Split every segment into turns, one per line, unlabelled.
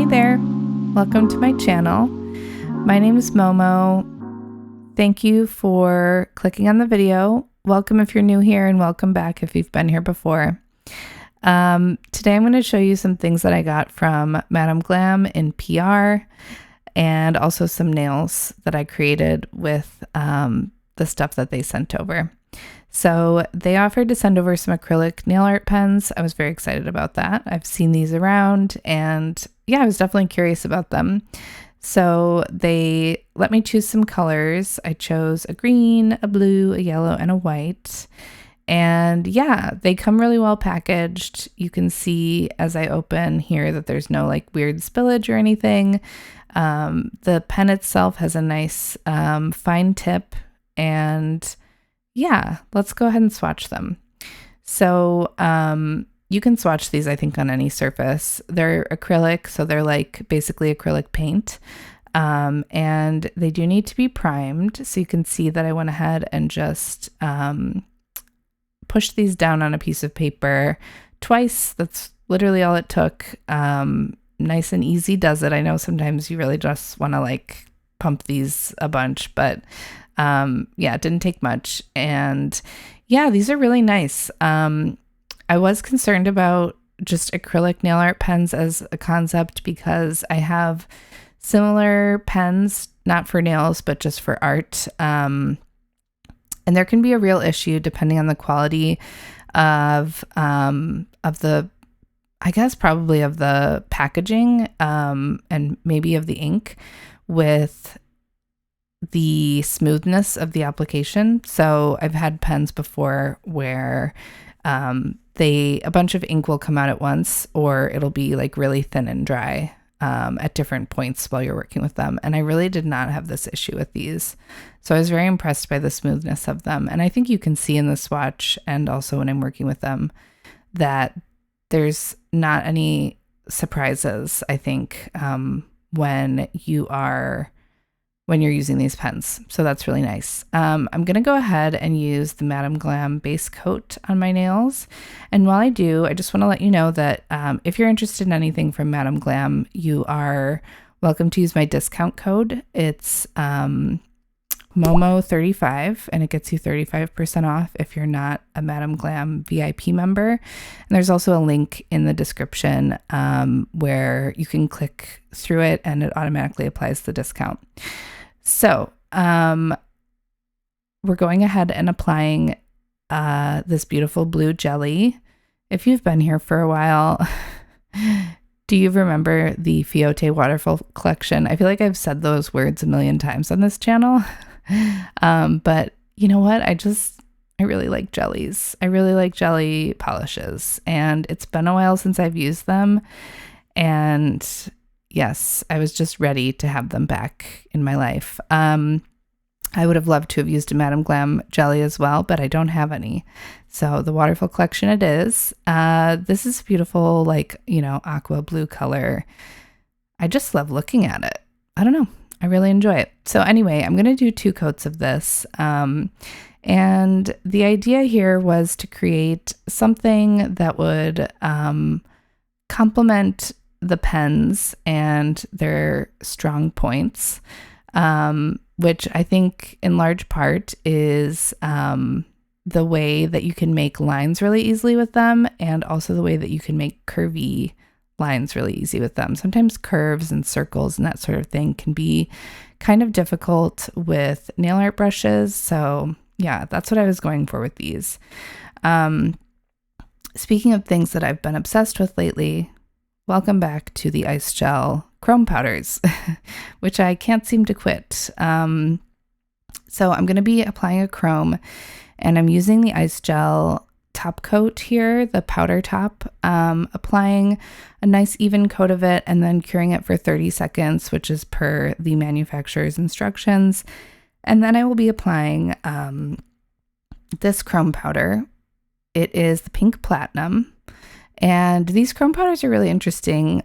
there, welcome to my channel. My name is Momo. Thank you for clicking on the video. Welcome if you're new here and welcome back if you've been here before. Today I'm going to show you some things that I got from Madam Glam in PR and also some nails that I created with the stuff that they sent over. So they offered to send over some acrylic nail art pens. I was very excited about that. I've seen these around and yeah, I was definitely curious about them. So they let me choose some colors. I chose a green, a blue, a yellow, and a white. And yeah, they come really well packaged. You can see as I open here that there's no like weird spillage or anything. The pen itself has a nice fine tip, and yeah, let's go ahead and swatch them. So you can swatch these, I think, on any surface. They're acrylic, so they're like basically acrylic paint. And they do need to be primed. So you can see that I went ahead and just pushed these down on a piece of paper twice. That's literally all it took. Nice and easy does it. I know sometimes you really just want to like pump these a bunch, but yeah, it didn't take much. And yeah, these are really nice. I was concerned about just acrylic nail art pens as a concept because I have similar pens, not for nails, but just for art. And there can be a real issue depending on the quality of the, I guess probably of the packaging, and maybe of the ink with the smoothness of the application. So I've had pens before where a bunch of ink will come out at once, or it'll be like really thin and dry at different points while you're working with them. And I really did not have this issue with these. So I was very impressed by the smoothness of them. And I think you can see in the swatch and also when I'm working with them that there's not any surprises, I think, when you're using these pens. So that's really nice. I'm going to go ahead and use the Madam Glam base coat on my nails. And while I do, I just want to let you know that if you're interested in anything from Madam Glam, you are welcome to use my discount code. It's Momo35, and it gets you 35% off if you're not a Madam Glam VIP member. And there's also a link in the description where you can click through it and it automatically applies the discount. So we're going ahead and applying this beautiful blue jelly. If you've been here for a while, do you remember the Fiote waterfall collection? I feel like I've said those words a million times on this channel. But you know what? I really like jellies. I really like jelly polishes, and it's been a while since I've used them. And yes, I was just ready to have them back in my life. I would have loved to have used a Madam Glam jelly as well, but I don't have any. So the waterfall collection it is. This is beautiful, like, aqua blue color. I just love looking at it. I don't know. I really enjoy it. So anyway, I'm going to do 2 coats of this. And the idea here was to create something that would complement the pens and their strong points, which I think in large part is the way that you can make lines really easily with them, and also the way that you can make curvy lines really easy with them. Sometimes curves and circles and that sort of thing can be kind of difficult with nail art brushes. So yeah, that's what I was going for with these. Speaking of things that I've been obsessed with lately, welcome back to the ice gel chrome powders, which I can't seem to quit. So I'm going to be applying a chrome, and I'm using the ice gel top coat here, the powder top, applying a nice even coat of it and then curing it for 30 seconds, which is per the manufacturer's instructions. And then I will be applying this chrome powder. It is the pink platinum. And these chrome powders are really interesting.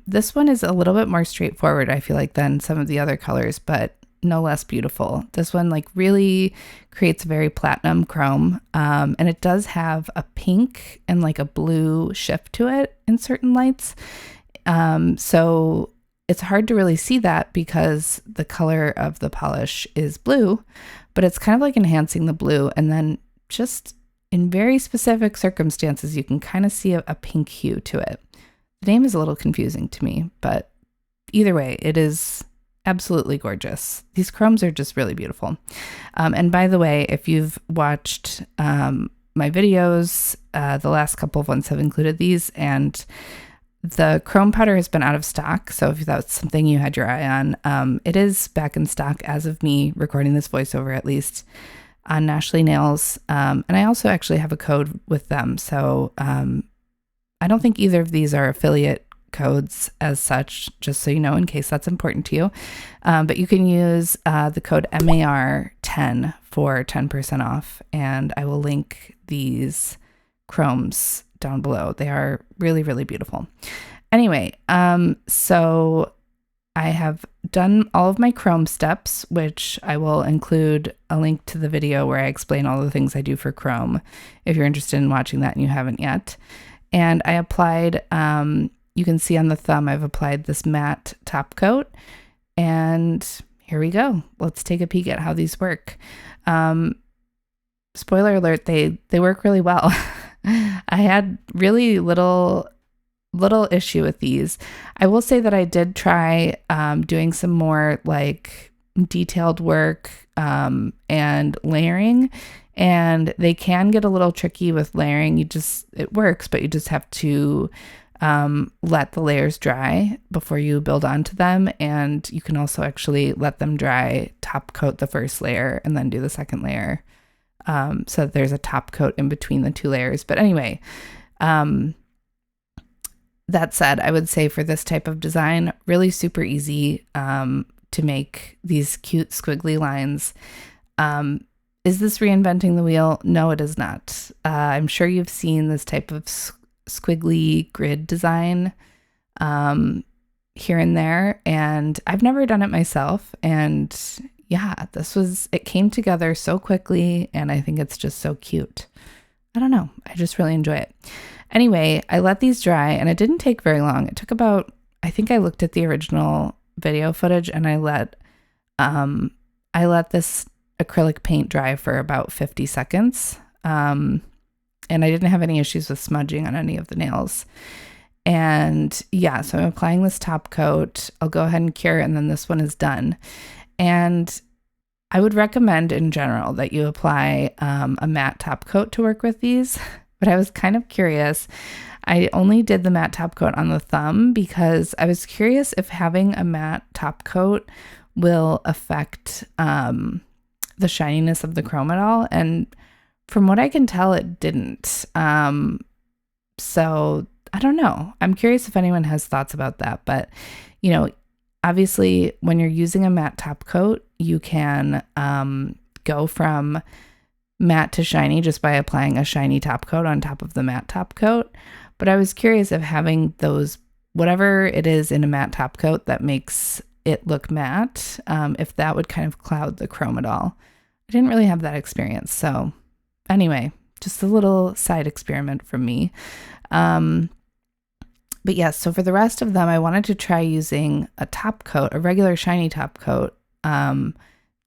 This one is a little bit more straightforward, I feel like, than some of the other colors, but no less beautiful. This one like really creates a very platinum chrome, and it does have a pink and like a blue shift to it in certain lights. So it's hard to really see that because the color of the polish is blue, but it's kind of like enhancing the blue. And then just in very specific circumstances, you can kind of see a pink hue to it. The name is a little confusing to me, but either way, it is absolutely gorgeous. These chromes are just really beautiful. And by the way, if you've watched my videos, the last couple of ones have included these, and the chrome powder has been out of stock. So if that's something you had your eye on, it is back in stock as of me recording this voiceover, at least on Nashley Nails. And I also actually have a code with them. So I don't think either of these are affiliate codes as such, just so you know, in case that's important to you. But you can use the code MAR10 for 10% off, and I will link these chromes down below. They are really, really beautiful. Anyway, so I have done all of my chrome steps, which I will include a link to the video where I explain all the things I do for chrome if you're interested in watching that and you haven't yet. And I applied, you can see on the thumb, I've applied this matte top coat, and here we go. Let's take a peek at how these work. Spoiler alert, they work really well. I had really little issue with these. I will say that I did try doing some more like detailed work and layering, and they can get a little tricky with layering. It works, but you just have to let the layers dry before you build onto them. And you can also actually let them dry, top coat the first layer, and then do the second layer. So that there's a top coat in between the two layers. But anyway, that said, I would say for this type of design, really super easy to make these cute squiggly lines. Is this reinventing the wheel? No, it is not. I'm sure you've seen this type of squiggly grid design here and there, and I've never done it myself. And yeah, it came together so quickly, and I think it's just so cute. I don't know. I just really enjoy it. Anyway, I let these dry, and it didn't take very long. It took about, I think I looked at the original video footage, and I let this acrylic paint dry for about 50 seconds. And I didn't have any issues with smudging on any of the nails. And yeah, so I'm applying this top coat. I'll go ahead and cure, and then this one is done. And I would recommend in general that you apply a matte top coat to work with these, but I was kind of curious. I only did the matte top coat on the thumb because I was curious if having a matte top coat will affect the shininess of the chrome at all. And from what I can tell, it didn't. So I don't know. I'm curious if anyone has thoughts about that, but obviously, when you're using a matte top coat, you can go from matte to shiny just by applying a shiny top coat on top of the matte top coat. But I was curious if having those, whatever it is in a matte top coat that makes it look matte, if that would kind of cloud the chrome at all. I didn't really have that experience. So anyway, just a little side experiment from me. But yes, so for the rest of them, I wanted to try using a top coat, a regular shiny top coat,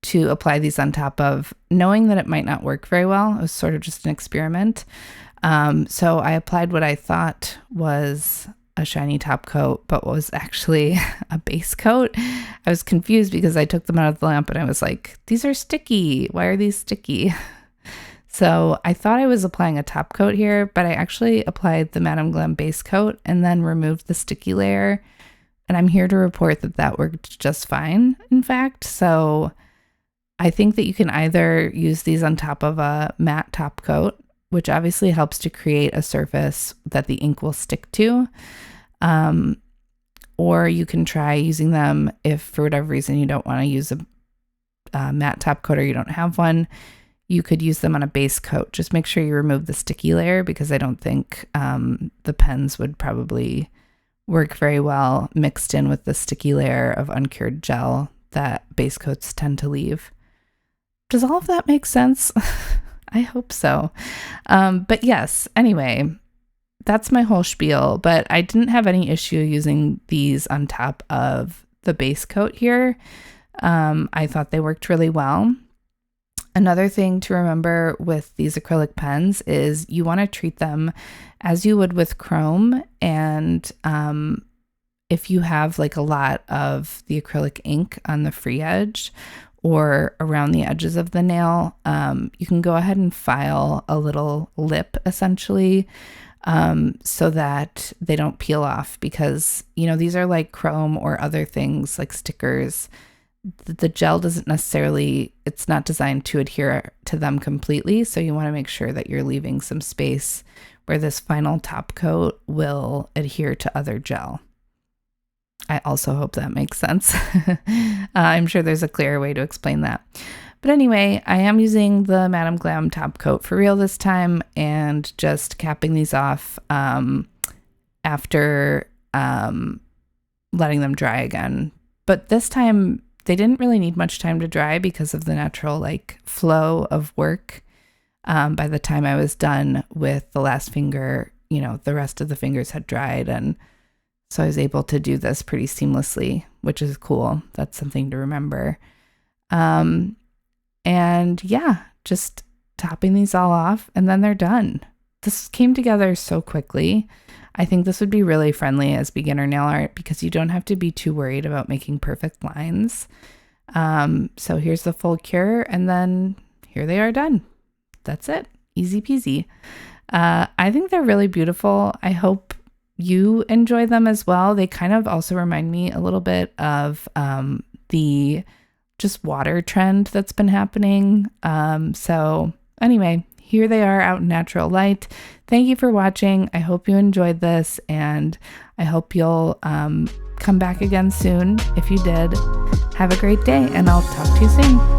to apply these on top of, knowing that it might not work very well. It was sort of just an experiment. So I applied what I thought was a shiny top coat, but was actually a base coat. I was confused because I took them out of the lamp and I was like, these are sticky. Why are these sticky? So I thought I was applying a top coat here, but I actually applied the Madam Glam base coat and then removed the sticky layer. And I'm here to report that that worked just fine, in fact. So I think that you can either use these on top of a matte top coat, which obviously helps to create a surface that the ink will stick to. Or you can try using them if for whatever reason you don't want to use a matte top coat or you don't have one. You could use them on a base coat. Just make sure you remove the sticky layer because I don't think the pens would probably work very well mixed in with the sticky layer of uncured gel that base coats tend to leave. Does all of that make sense? I hope so. But yes, anyway, that's my whole spiel, but I didn't have any issue using these on top of the base coat here. I thought they worked really well. Another thing to remember with these acrylic pens is you want to treat them as you would with chrome. And if you have like a lot of the acrylic ink on the free edge or around the edges of the nail, you can go ahead and file a little lip essentially, so that they don't peel off, because, you know, these are like chrome or other things like stickers. The gel doesn't necessarily, it's not designed to adhere to them completely. So you want to make sure that you're leaving some space where this final top coat will adhere to other gel. I also hope that makes sense. I'm sure there's a clearer way to explain that. But anyway, I am using the Madam Glam top coat for real this time and just capping these off after letting them dry again. But this time they didn't really need much time to dry because of the natural like flow of work. By the time I was done with the last finger, you know, the rest of the fingers had dried, and so I was able to do this pretty seamlessly, which is cool. That's something to remember. And yeah, just topping these all off and then they're done. This came together so quickly. I think this would be really friendly as beginner nail art because you don't have to be too worried about making perfect lines. So here's the full cure, and then here they are done. That's it. Easy peasy. I think they're really beautiful. I hope you enjoy them as well. They kind of also remind me a little bit of the just water trend that's been happening. So anyway, here they are out in natural light. Thank you for watching. I hope you enjoyed this, and I hope you'll come back again soon. If you did, have a great day, and I'll talk to you soon.